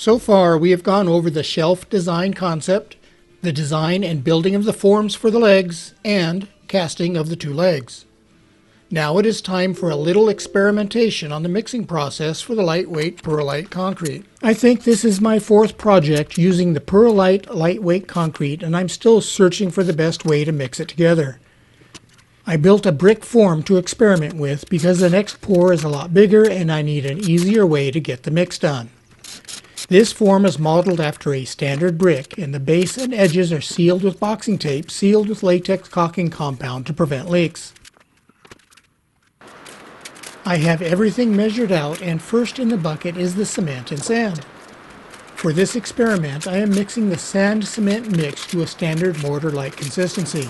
So far, we have gone over the shelf design concept, the design and building of the forms for the legs, and casting of the two legs. Now it is time for a little experimentation on the mixing process for the lightweight Perlite concrete. I think this is my fourth project using the Perlite lightweight concrete, and I'm still searching for the best way to mix it together. I built a brick form to experiment with because the next pour is a lot bigger and I need an easier way to get the mix done. This form is modeled after a standard brick, and the base and edges are sealed with boxing tape sealed with latex caulking compound to prevent leaks. I have everything measured out, and first in the bucket is the cement and sand. For this experiment, I am mixing the sand-cement mix to a standard mortar-like consistency.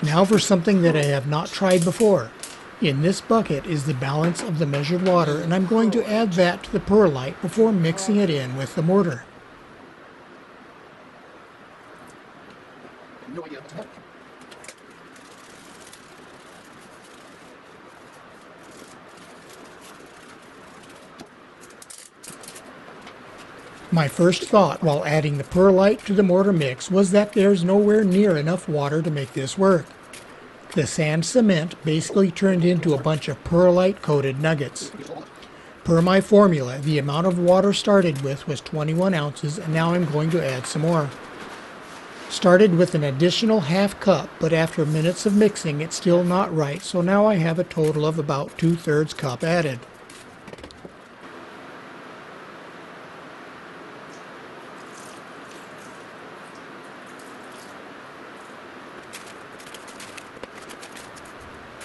Now for something that I have not tried before. In this bucket is the balance of the measured water, and I'm going to add that to the perlite before mixing it in with the mortar. My first thought while adding the perlite to the mortar mix was that there's nowhere near enough water to make this work. The sand cement basically turned into a bunch of perlite coated nuggets. Per my formula, the amount of water started with was 21 ounces, and now I'm going to add some more. Started with an additional half cup, but after minutes of mixing it's still not right, so now I have a total of about 2/3 cup added.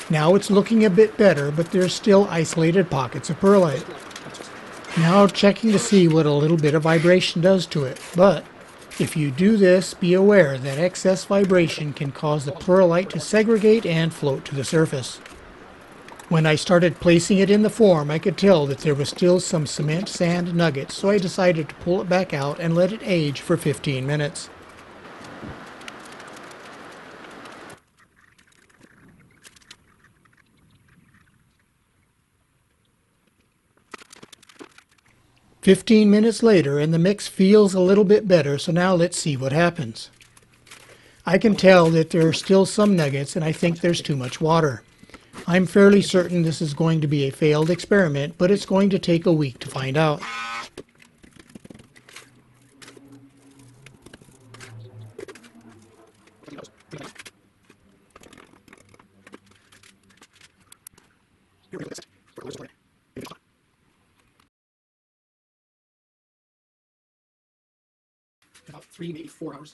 Now it's looking a bit better, but there's still isolated pockets of perlite. Now checking to see what a little bit of vibration does to it, but if you do this, be aware that excess vibration can cause the perlite to segregate and float to the surface. When I started placing it in the form, I could tell that there was still some cement sand nuggets, so I decided to pull it back out and let it age for 15 minutes. "15 minutes later, and the mix feels a little bit better, so now let's see what happens. I can tell that there are still some nuggets, and I think there's too much water. I'm fairly certain this is going to be a failed experiment, but it's going to take a week to find out. About 3, maybe 4 hours.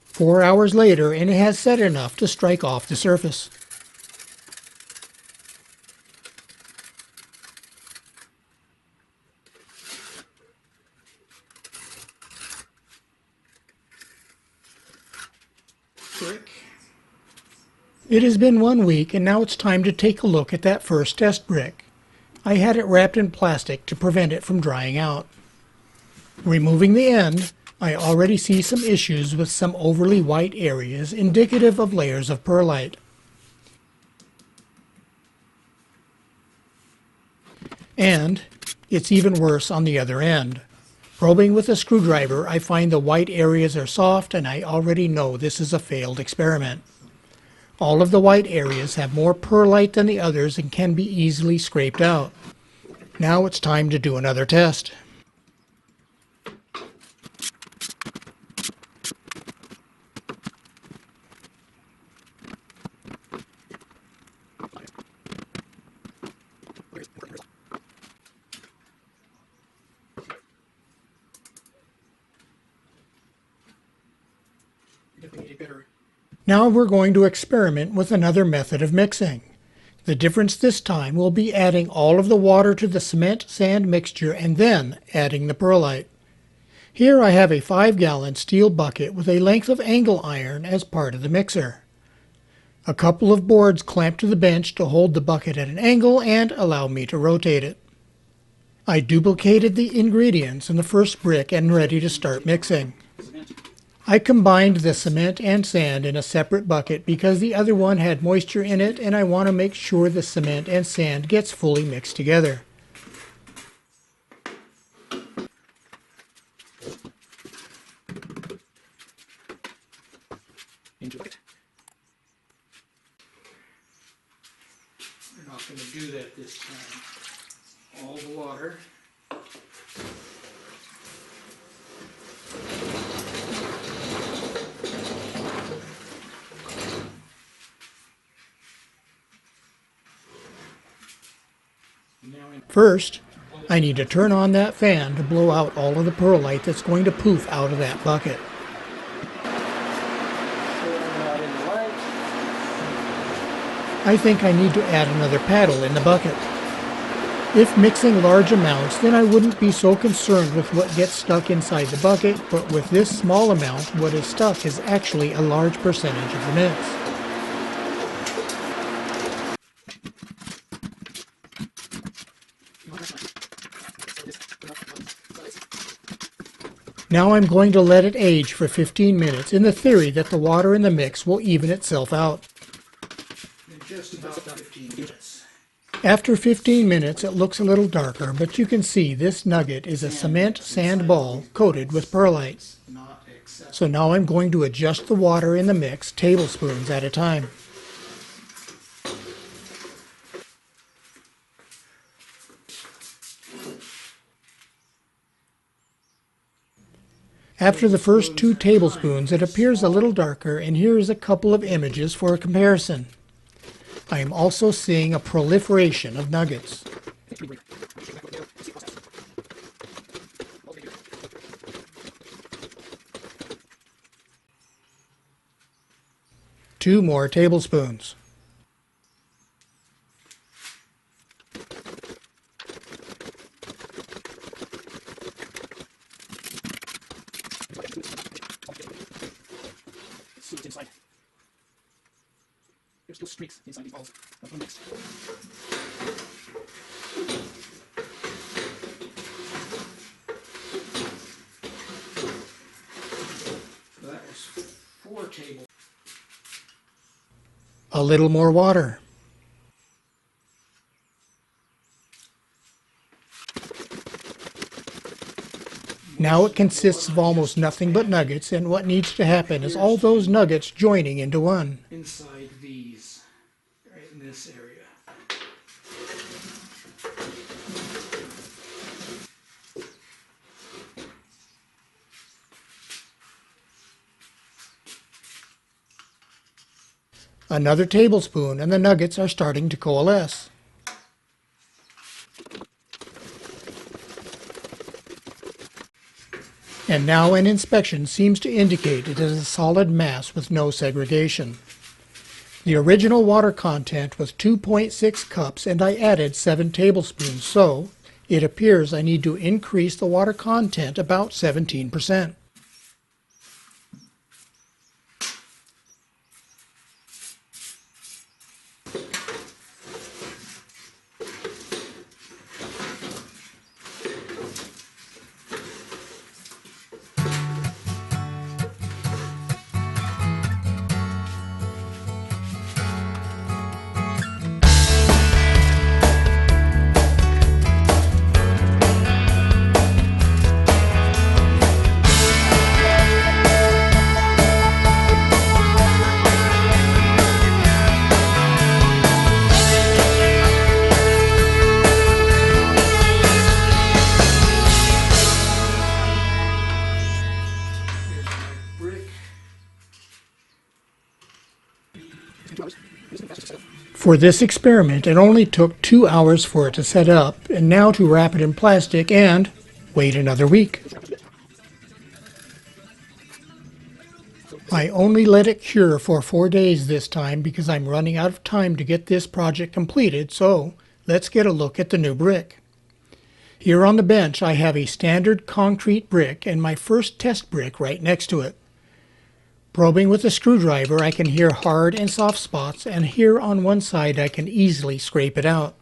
4 hours later, and it has set enough to strike off the surface. It has been 1 week, and now it's time to take a look at that first test brick. I had it wrapped in plastic to prevent it from drying out. Removing the end, I already see some issues with some overly white areas indicative of layers of perlite. And it's even worse on the other end. Probing with a screwdriver, I find the white areas are soft, and I already know this is a failed experiment. All of the white areas have more perlite than the others and can be easily scraped out. Now it's time to do another test. Now we're going to experiment with another method of mixing. The difference this time will be adding all of the water to the cement-sand mixture and then adding the perlite. Here I have a 5-gallon steel bucket with a length of angle iron as part of the mixer. A couple of boards clamped to the bench to hold the bucket at an angle and allow me to rotate it. I duplicated the ingredients in the first brick and ready to start mixing. I combined the cement and sand in a separate bucket because the other one had moisture in it, and I want to make sure the cement and sand gets fully mixed together. to do that this time. All the water. First, I need to turn on that fan to blow out all of the perlite that's going to poof out of that bucket. I think I need to add another paddle in the bucket. If mixing large amounts, then I wouldn't be so concerned with what gets stuck inside the bucket, but with this small amount, what is stuck is actually a large percentage of the mix. Now I'm going to let it age for 15 minutes in the theory that the water in the mix will even itself out. In just about 15 minutes. After 15 minutes it looks a little darker, but you can see this nugget is a cement sand ball coated with perlite. So now I'm going to adjust the water in the mix tablespoons at a time. After the first 2 tablespoons, it appears a little darker, and here is a couple of images for a comparison. I am also seeing a proliferation of nuggets. Two more tablespoons. See what's inside. There's still streaks inside these balls. That's one mixed. That was 4 tablespoons. A little more water. Now it consists of almost nothing but nuggets, and what needs to happen is all those nuggets joining into one. Inside these, right in this area. Another tablespoon, and the nuggets are starting to coalesce. And now an inspection seems to indicate it is a solid mass with no segregation. The original water content was 2.6 cups and I added 7 tablespoons, so it appears I need to increase the water content about 17%. For this experiment, it only took 2 hours for it to set up, and now to wrap it in plastic and wait another week. I only let it cure for 4 days this time because I'm running out of time to get this project completed, so let's get a look at the new brick. Here on the bench I have a standard concrete brick and my first test brick right next to it. Probing with a screwdriver, I can hear hard and soft spots, and here on one side I can easily scrape it out.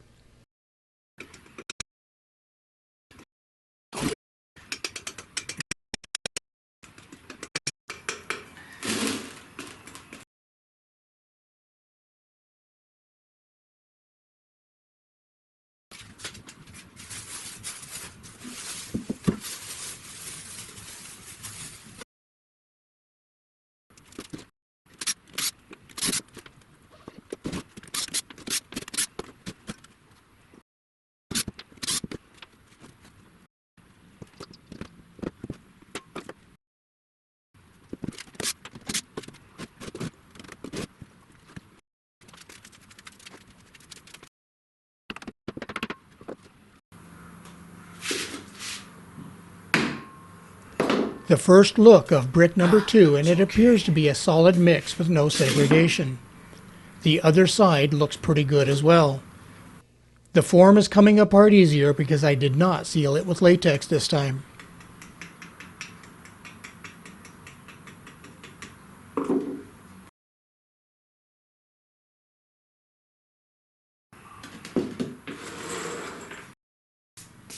the first look of brick number 2, and it appears to be a solid mix with no segregation. The other side looks pretty good as well. The form is coming apart easier because I did not seal it with latex this time.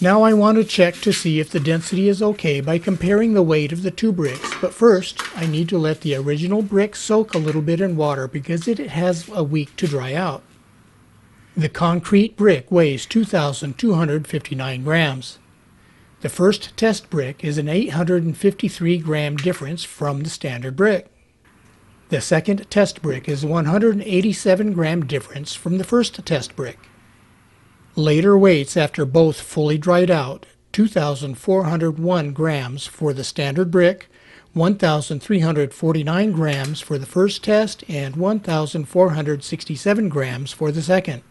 Now I want to check to see if the density is okay by comparing the weight of the two bricks, but first I need to let the original brick soak a little bit in water because it has a week to dry out. The concrete brick weighs 2,259 grams. The first test brick is an 853 gram difference from the standard brick. The second test brick is a 187 gram difference from the first test brick. Later weights after both fully dried out, 2,401 grams for the standard brick, 1,349 grams for the first test, and 1,467 grams for the second.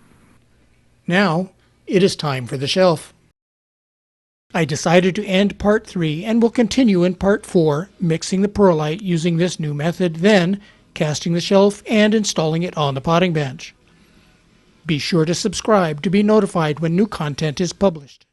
Now, it is time for the shelf. I decided to end part 3 and will continue in part 4, mixing the perlite using this new method, then casting the shelf and installing it on the potting bench. Be sure to subscribe to be notified when new content is published.